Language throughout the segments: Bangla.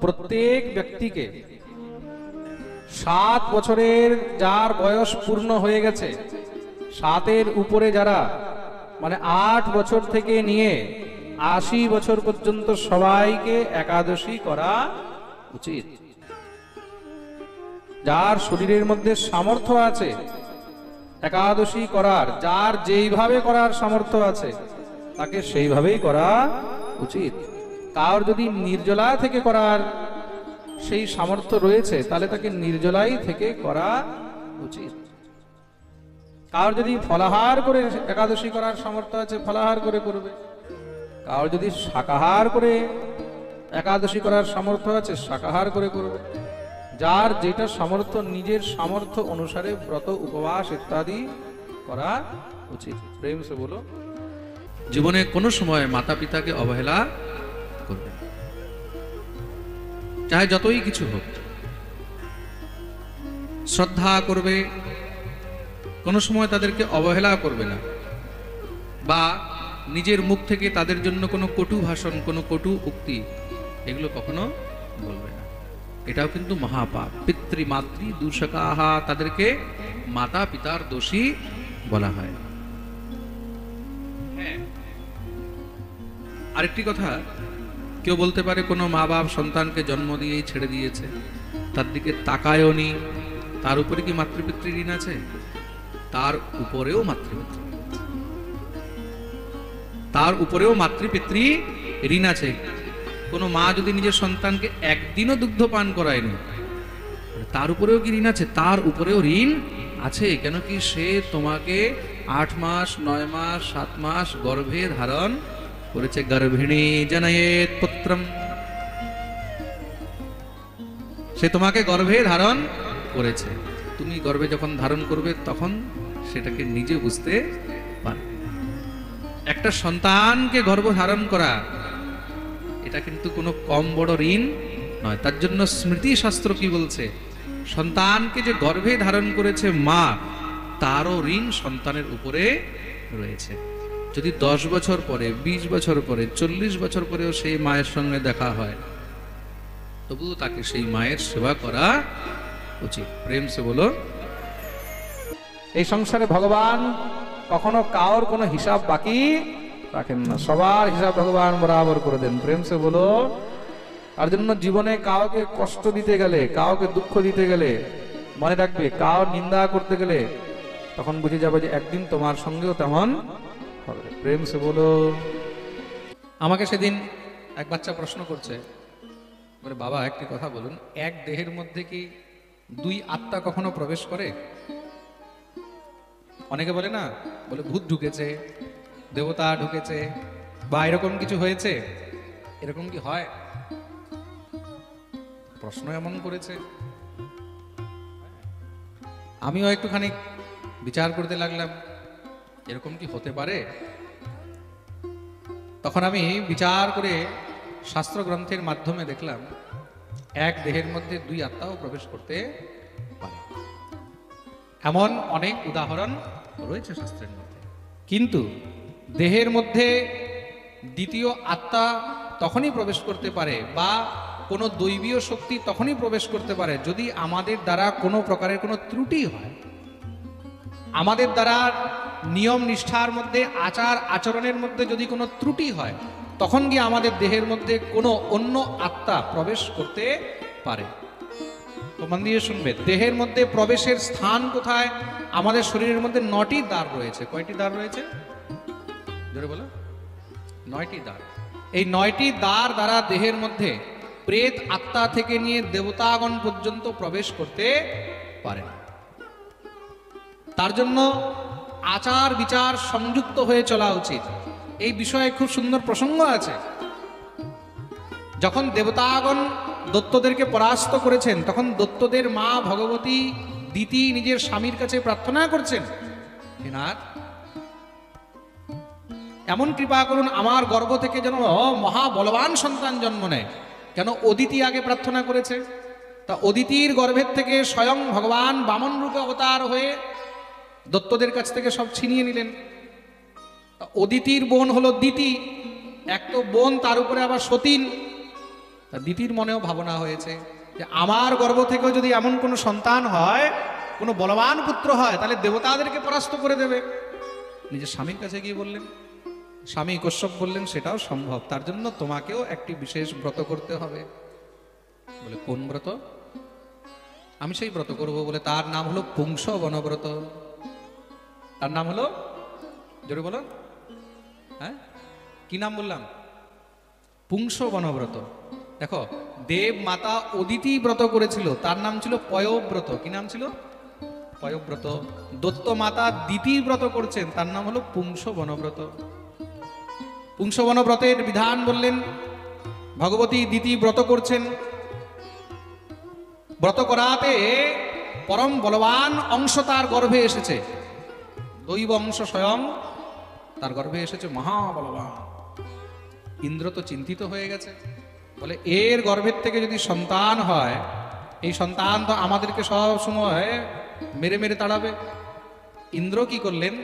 প্রত্যেক ব্যক্তিকে 7 বছরের যার বয়স পূর্ণ হয়ে গেছে, 7-এর উপরে যারা, মানে 8 বছর থেকে নিয়ে 80 বছর পর্যন্ত সবাইকে একাদশী করা উচিত। যার শরীরের মধ্যে সামর্থ্য আছে একাদশী করার, যার যেইভাবে করার সামর্থ্য আছে তাকে সেইভাবেই করা উচিত। কার যদি নির্জলা থেকে করার সেই সামর্থ্য রয়েছে তাহলে তাকে নির্জলাই থেকে করা উচিত। কার যদি ফলাহার করে একাদশী করার সামর্থ্য আছে ফলাহার করে করবে, কার যদি শাকাহার করে একাদশী করার সামর্থ্য আছে শাকাহার করে করবে। যার যেটা সামর্থ্য, নিজের সামর্থ্য অনুসারে ব্রত উপবাস ইত্যাদি করা উচিত। প্রেম সে বলো। জীবনে কোনো সময় মাতা পিতাকে অবহেলা করবে না, চাহে যতই কিছু হোক। শ্রদ্ধা করবে, কোনো সময় তাদেরকে অবহেলা করবে না, বা নিজের মুখ থেকে তাদের জন্য কোনো কটু ভাষণ, কোনো কটু উক্তি এগুলো কখনো বলবে না। এটাও কিন্তু মহাপাপ। পিতৃমাতৃ দূষকাহা, তাদেরকে মাতা পিতার দোষী বলা হয়। হ্যাঁ, আরেকটি কথা, কেউ বলতে পারে কোনো মা বাপ সন্তানকে জন্ম দিয়েই ছেড়ে দিয়েছে, তার দিকে তাকায়ও নি, তার উপরে কি মাতৃপিতৃ ঋণ আছে? তার উপরেও মাতৃপিতৃ, তার উপরেও মাতৃপিতৃ ঋণ আছে। কোনো মা যদি নিজের সন্তানকে একদিনও দুগ্ধ পান করায়নি, তার উপরেও কি ঋণ আছে? তার উপরেও ঋণ আছে। কেন কি সে তোমাকে 8 মাস 9 মাস 7 মাস গর্ভে ধারণ করেছে। গর্ভিণী জনয়েত পুত্রম, সে তোমাকে গর্ভে ধারণ করেছে। তুমি গর্ভে যখন ধারণ করবে তখন সেটাকে নিজে বুঝতে পারবে। একটা সন্তানকে গর্ভ ধারণ করা এটা কিন্তু কোনো কম বড় ঋণ নয়। তার জন্য স্মৃতি শাস্ত্র কি বলছে? সন্তানকে যে গর্ভে ধারণ করেছে মা, তারও ঋণ সন্তানের উপরে রয়েছে। যদি 10 বছর পরে, 20 বছর পরে, 40 বছর পরেও সেই মায়ের সঙ্গে দেখা হয়, তবুও তাকে সেই মায়ের সেবা করা উচিত। প্রেম সে বলো। এই সংসারে ভগবান কখনো কাউর কোনো হিসাব বাকি রাখেন না, সবার হিসাব ভগবান বরাবর করে দেন। প্রেম সে বলো। তার জন্য জীবনে কাউকে কষ্ট দিতে গেলে, কাউকে দুঃখ দিতে গেলে মনে রাখবে, কাউর নিন্দা করতে গেলে তখন বুঝে যাবে যে একদিন তোমার সঙ্গেও তেমন হবে। প্রেম সে বলো। আমাকে সেদিন এক বাচ্চা প্রশ্ন করছে, বলে বাবা একটি কথা বলুন, এক দেহের মধ্যে কি 2 আত্মা কখনো প্রবেশ করে? অনেকে বলে না, বলে ভূত ঢুকেছে, দেবতা ঢুকেছে, বা এরকম কিছু হয়েছে। এরকম কি হয়? প্রশ্ন এমন করেছে। আমিও একটুখানি বিচার করতে লাগলাম, এরকম কি হতে পারে? তখন আমি বিচার করে শাস্ত্র গ্রন্থের মাধ্যমে দেখলাম এক দেহের মধ্যে 2 আত্মাও প্রবেশ করতে পারে। এমন অনেক উদাহরণ রয়েছে শাস্ত্রের মধ্যে। কিন্তু দেহের মধ্যে দ্বিতীয় আত্মা তখনই প্রবেশ করতে পারে, বা কোনো দৈবীয় শক্তি তখনই প্রবেশ করতে পারে যদি আমাদের দ্বারা কোনো প্রকারের কোনো ত্রুটি হয়, আমাদের দ্বারা নিয়ম নিষ্ঠার মধ্যে, আচার আচরণের মধ্যে যদি কোনো ত্রুটি হয়, তখন গিয়ে আমাদের দেহের মধ্যে কোনো অন্য আত্মা প্রবেশ করতে পারে। তো মন দিয়ে শুনবে, দেহের মধ্যে প্রবেশের স্থান কোথায়? আমাদের শরীরের মধ্যে 9টি দ্বার রয়েছে। কয়টি দ্বার রয়েছে? জোরে বলো। 9টি দ্বার। এই 9টি দ্বার দ্বারা দেহের মধ্যে প্রেত আত্মা থেকে নিয়ে দেবতাগণ পর্যন্ত প্রবেশ করতে পারে। তার জন্য আচার বিচার সংযুক্ত হয়ে চলা উচিত। এই বিষয়ে খুব সুন্দর প্রসঙ্গ আছে। যখন দেবতাগণ দৈত্যদেরকে পরাস্ত করেছেন, তখন দৈত্যদের মা ভগবতী দিতি নিজের স্বামীর কাছে প্রার্থনা করছেন, হে নাথ, এমন কৃপা করুন আমার গর্ভ থেকে যেন মহাবলবান সন্তান জন্ম নেয়। কেন? অদিতি আগে প্রার্থনা করেছে। তা অদিতির গর্ভের থেকে স্বয়ং ভগবান বামন রূপে অবতার হয়ে দত্তদের কাছ থেকে সব ছিনিয়ে নিলেন। অদিতির বোন হলো দিতি, এক তো বোন, তার উপরে আবার সতীন। তা দিতির মনেও ভাবনা হয়েছে যে আমার গর্ভ থেকেও যদি এমন কোনো সন্তান হয়, কোনো বলবান পুত্র হয়, তাহলে দেবতাদেরকে পরাস্ত করে দেবে। নিজের স্বামীর কাছে গিয়ে বললেন, স্বামী কশ্যপ বললেন সেটাও সম্ভব, তার জন্য তোমাকেও একটি বিশেষ ব্রত করতে হবে। বলে কোন ব্রত? আমি সেই ব্রত করব। বলে তার নাম হলো পুংস বনব্রত। তার নাম হলো, জোরে বলো, হ্যাঁ কি নাম বললাম? পুংস বনব্রত। দেখো, দেব মাতা অদিতি ব্রত করেছিল, তার নাম ছিল পয়ব্রত। কি নাম ছিল? পয়ব্রত। দত্ত মাতা দিতি ব্রত করছেন, তার নাম হলো পুংস বনব্রত। পুংস বনব্রতের বিধান বললেন, ভগবতী দিতি ব্রত করছেন, ব্রত করাতে পরম বলবান অংশ তার গর্ভে এসেছে, দৈব অংশ স্বয়ং তার গর্ভে এসেছে, মহাবলবান। ইন্দ্র তো চিন্তিত হয়ে গেছে, বলে এর গর্ভের থেকে যদি সন্তান হয়, এই সন্তান তো আমাদেরকে সব সময় মেরে মেরে তাড়াবে। ইন্দ্র কি করলেন,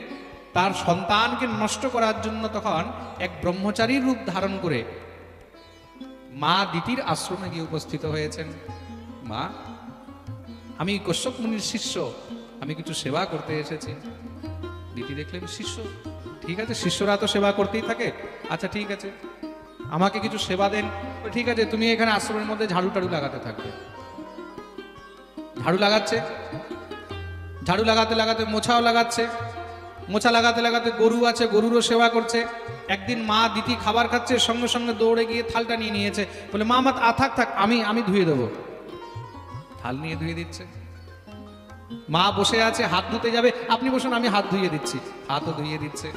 তার সন্তানকে নষ্ট করার জন্য তখন এক ব্রহ্মচারীর রূপ ধারণ করে মা দিতির আশ্রমে গিয়ে উপস্থিত হয়েছেন। মা, আমি কশ্যপ মুনির শিষ্য, আমি কিছু সেবা করতে এসেছি। দিতি দেখলেন শিষ্য, ঠিক আছে, শিষ্যরা তো সেবা করতেই থাকে, আচ্ছা ঠিক আছে, আমাকে কিছু সেবা দেন। ঠিক আছে, তুমি এখানে আশ্রমের মধ্যে ঝাড়ু টাড়ু লাগাতে থাকবে। ঝাড়ু লাগাচ্ছে, ঝাড়ু লাগাতে লাগাতে মোছাও লাগাচ্ছে, মোছা লাগাতে লাগাতে গরু আছে, গরুরও সেবা করছে। একদিন মা দিতি খাবার খাচ্ছে, সঙ্গে সঙ্গে দৌড়ে গিয়ে থালটা নিয়ে নিয়েছে, বলে মা মা থাক থাক, আমি ধুয়ে দেবো। থাল নিয়ে ধুয়ে দিচ্ছে। মা বসে আছে, হাত ধুতে যাবে, আপনি বসুন আমি হাত ধুয়ে দিচ্ছি, হাতও ধুয়ে দিচ্ছে।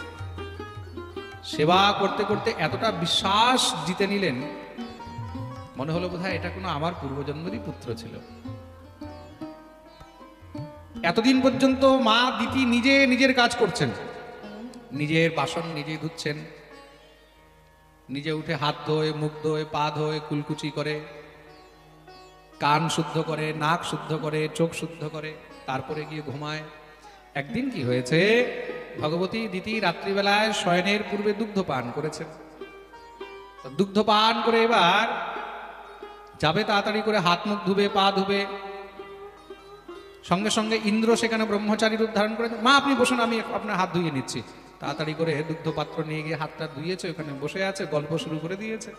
সেবা করতে করতে এতটা বিশ্বাস জিতে নিলেন, মনে হলো বোধহয় এটা কোনো আমার পূর্বজন্মেরই পুত্র ছিল। এতদিন পর্যন্ত মা দিতি নিজে নিজের কাজ করছেন, নিজের বাসন নিজে ধুচ্ছেন, নিজে উঠে হাত ধোয়, মুখ ধোয়, পা ধোয়, কুলকুচি করে, কান শুদ্ধ করে, নাক শুদ্ধ করে, চোখ শুদ্ধ করে, তারপরে গিয়ে ঘুমায়। একদিন কি হয়েছে, ভগবতী দিতি রাত্রিবেলায় শয়নের পূর্বে দুগ্ধ পান করেছেন। দুগ্ধ পান করে এবার যাবে তাড়াতাড়ি করে হাত মুখ ধুবে, পা ধুবে। সঙ্গে সঙ্গে ইন্দ্র সেখানে ব্রহ্মচারী রূপ ধারণ করেছেন, মা আপনি বসুন আমি আপনার হাত ধুয়ে নিচ্ছি। তাড়াতাড়ি করে দুগ্ধ পাত্র নিয়ে গিয়ে হাতটা ধুয়েছে, ওখানে বসে আছে, গল্প শুরু করে দিয়েছে।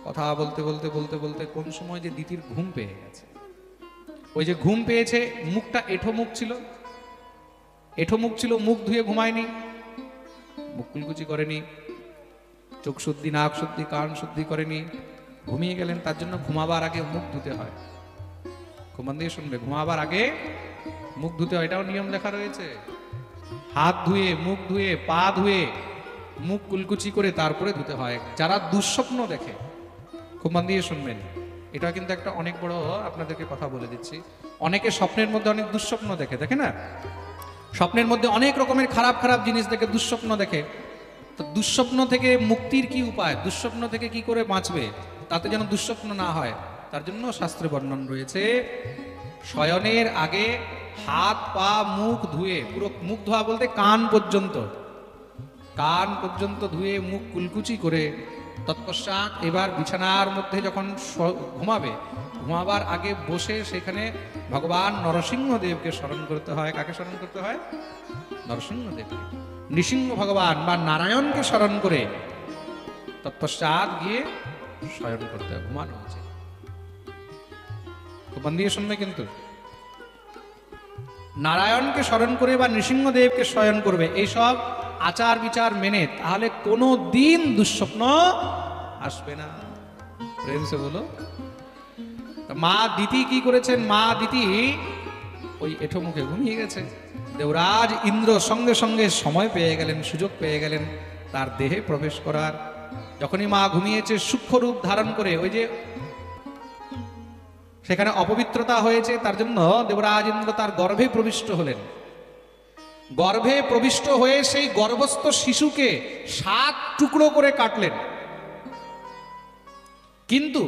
কথা বলতে বলতে বলতে বলতে কোন সময় যে দিতির ঘুম পেয়ে গেছে। ওই যে ঘুম পেয়েছে, মুখটা এঁঠো মুখ ছিল, এঁঠো মুখ ছিল, মুখ ধুয়ে ঘুমায়নি, মুখ কুলকুচি করেনি, চোখ শুদ্ধি, নাক শুদ্ধি, কান শুদ্ধি করেনি, ঘুমিয়ে গেলেন। তার জন্য ঘুমাবার আগে মুখ ধুতে হয়। খুব মন দিয়ে শুনবে, ঘুমাবার আগে মুখ ধুতে হয়, এটাও নিয়ম লেখা রয়েছে। হাত ধুয়ে, মুখ ধুয়ে, পা ধুয়ে, মুখ কুলকুচি করে তারপরে ধুতে হয়। যারা দুঃস্বপ্ন দেখে, খুব মন দিয়ে শুনবেন, এটা কিন্তু একটা অনেক বড় আপনাদেরকে কথা বলে দিচ্ছি। অনেকে স্বপ্নের মধ্যে অনেক দুঃস্বপ্ন দেখে, দেখে না? স্বপ্নের মধ্যে অনেক রকমের খারাপ খারাপ জিনিস দেখে, দুঃস্বপ্ন দেখে। তো দুঃস্বপ্ন থেকে মুক্তির কি উপায়, দুঃস্বপ্ন থেকে কি করে বাঁচবে, তাতে যেন দুঃস্বপ্ন না হয়, তার জন্য শাস্ত্রে বর্ণন রয়েছে, শয়নের আগে হাত পা মুখ ধুয়ে, পুরো মুখ ধোয়া বলতে কান পর্যন্ত, কান পর্যন্ত ধুয়ে মুখ কুলকুচি করে তৎপশ্চাৎ এবার বিছানার মধ্যে যখন ঘুমাবে, ঘুমাবার আগে বসে সেখানে ভগবান নরসিংহদেবকে স্মরণ করতে হয়। কাকে স্মরণ করতে হয়? নরসিংহদেবকে, নৃসিংহ ভগবান বা নারায়ণকে স্মরণ করে তৎপশ্চাৎ গিয়ে শয়ন করতে হয়, ঘুমানো হয়েছে। খুব মন দিয়ে শুনবে কিন্তু, নারায়ণকে স্মরণ করে বা নৃসিংহদেবকে শয়ন করবে, এইসব আচার বিচার মেনে, তাহলে কোনো দিন দুঃস্বপ্ন আসবে না। প্রেম সে বলো। মা দিতি কি করেছেন, মা দিতি ওই এঁঠো মুখে ঘুমিয়ে গেছে। দেবরাজ ইন্দ্র সঙ্গে সঙ্গে সময় পেয়ে গেলেন, সুযোগ পেয়ে গেলেন তার দেহে প্রবেশ করার। যখনই মা ঘুমিয়েছে, সূক্ষ্ম রূপ ধারণ করে, ওই যে সেখানে অপবিত্রতা হয়েছে, তার জন্য দেবরাজ ইন্দ্র তার গর্ভে প্রবিষ্ট হলেন। গর্ভে প্রবিষ্ট হয়ে সেই গর্ভস্থ শিশুকে 7 টুকরো করে কাটলেন। কিন্তু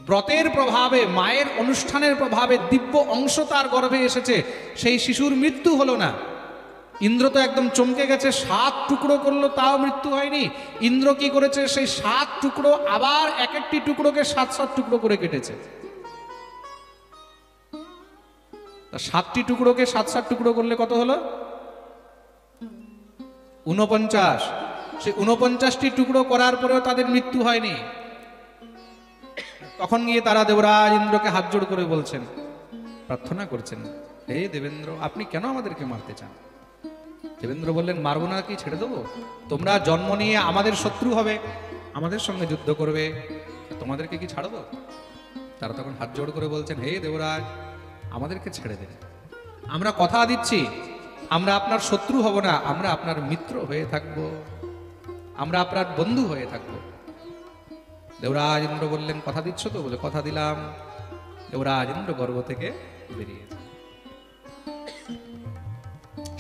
ব্রতের প্রভাবে, মায়ের অনুষ্ঠানের প্রভাবে দিব্য অংশ তার গর্ভে এসেছে, সেই শিশুর মৃত্যু হলো না। ইন্দ্র তো একদম চমকে গেছে, 7 টুকরো করলো তাও মৃত্যু হয়নি। ইন্দ্র কি করেছে, সেই 7 টুকরো আবার এক একটি টুকরোকে 7 টুকরো করে কেটেছে। 7টি টুকরোকে 7 টুকরো করলে কত হলো? 49। সেই 49টি টুকরো করার পরেও তাদের মৃত্যু হয়নি। তখন গিয়ে তারা দেবরাজ ইন্দ্রকে হাত জোড় করে বলছেন, প্রার্থনা করছেন, হে দেবেন্দ্র, আপনি কেন আমাদেরকে মারতে চান? দেবেন্দ্র বললেন, মারবো না কি, ছেড়ে দেবো? তোমরা জন্ম নিয়ে আমাদের শত্রু হবে, আমাদের সঙ্গে যুদ্ধ করবে, তোমাদেরকে কি ছাড়বো? তারা তখন হাত জোড় করে বলছেন, হে দেবরাজ, আমাদেরকে ছেড়ে দিন, আমরা কথা দিচ্ছি আমরা আপনার শত্রু হব না, আমরা আপনার মিত্র হয়ে থাকব, আমরা আপনার বন্ধু হয়ে থাকব। দেবরাজ ইন্দ্র বললেন, কথা দিচ্ছ তো? বলে, কথা দিলাম। দেবরাজ ইন্দ্র গর্ভ থেকে বেরিয়েছে।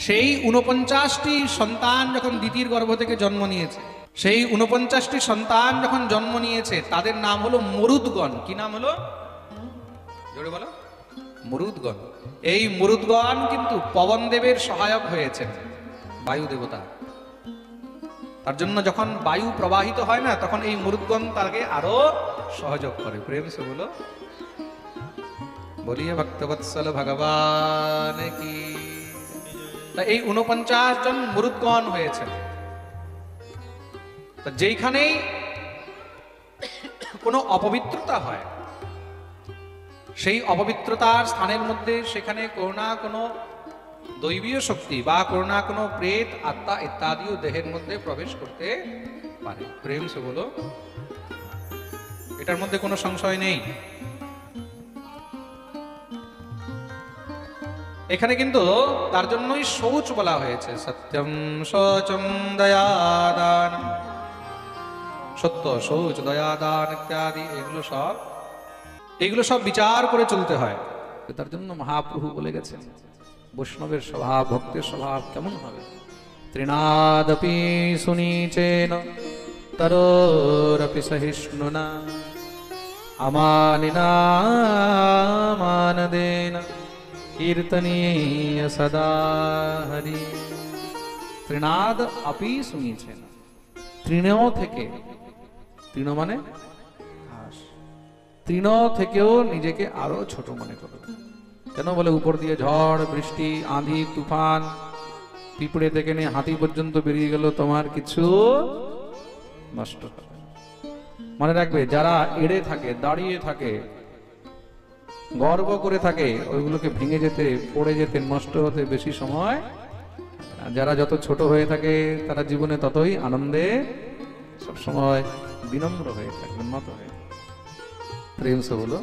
সেই 49টি সন্তান যখন দিতির গর্ভ থেকে জন্ম নিয়েছে, সেই 49টি সন্তান যখন জন্ম নিয়েছে, তাদের নাম হলো মরুদগণ। কি নাম হলো? জোরে বলো। মরুদগণ। এই মরুদগণ কিন্তু পবনদেবের সহায়ক হয়েছেন, বায়ু দেবতা। তার জন্য যখন বায়ু প্রবাহিত হয় না, তখন এই মরুদগণ তাকে আরো সহযোগ করে। প্রেম সে বলো, বলিয়ে ভক্তবৎসল ভগবান কি। তা এই 49 জন মরুদগণ হয়েছেন। যেইখানেই কোনো অপবিত্রতা হয়, সেই অপবিত্রতার স্থানের মধ্যে সেখানে কোনো না কোনো দৈবীয় শক্তি বা কোনো না কোনো প্রেত আত্মা ইত্যাদিও দেহের মধ্যে প্রবেশ করতে পারে। প্রেম সে বলো, এটার মধ্যে কোনো সংশয় নেই। এখানে কিন্তু তার জন্যই শৌচ বলা হয়েছে, সত্যম শৌচম দয়াদান, সত্য শৌচ দয়াদান ইত্যাদি, এগুলো সব বিচার করে চলতে হয়। তার জন্য মহাপ্রভু বলে গেছেন, বৈষ্ণবের স্বভাব, ভক্তের স্বভাব কেমন হবে? তৃণাদপি সুনীচেন তরোরপি সহিষ্ণুনা আমানিনা মানদেন কীর্তনীয় সদা হরি। তৃণাদ আপি সুনীচেন, তৃণ থেকে, তৃণ মানে ঘাস, তৃণ থেকেও নিজেকে আরো ছোট মনে করবে। কেন? বলে, উপর দিয়ে ঝড় বৃষ্টি আঁধি তুফান, পিঁপড়ে থেকে নিয়ে হাতি পর্যন্ত বেরিয়ে গেল, তোমার কিছু নষ্ট হবে। মনে রাখবে, যারা এড়ে থাকে, দাঁড়িয়ে থাকে, গর্ব করে থাকে, ওইগুলোকে ভেঙে যেতে, পড়ে যেতে, নষ্ট হতে বেশি সময়। যারা যত ছোট হয়ে থাকে, তারা জীবনে ততই আনন্দে সবসময় বিনম্র হয়ে থাকবে, নত হয়ে। প্রেম সে বলো।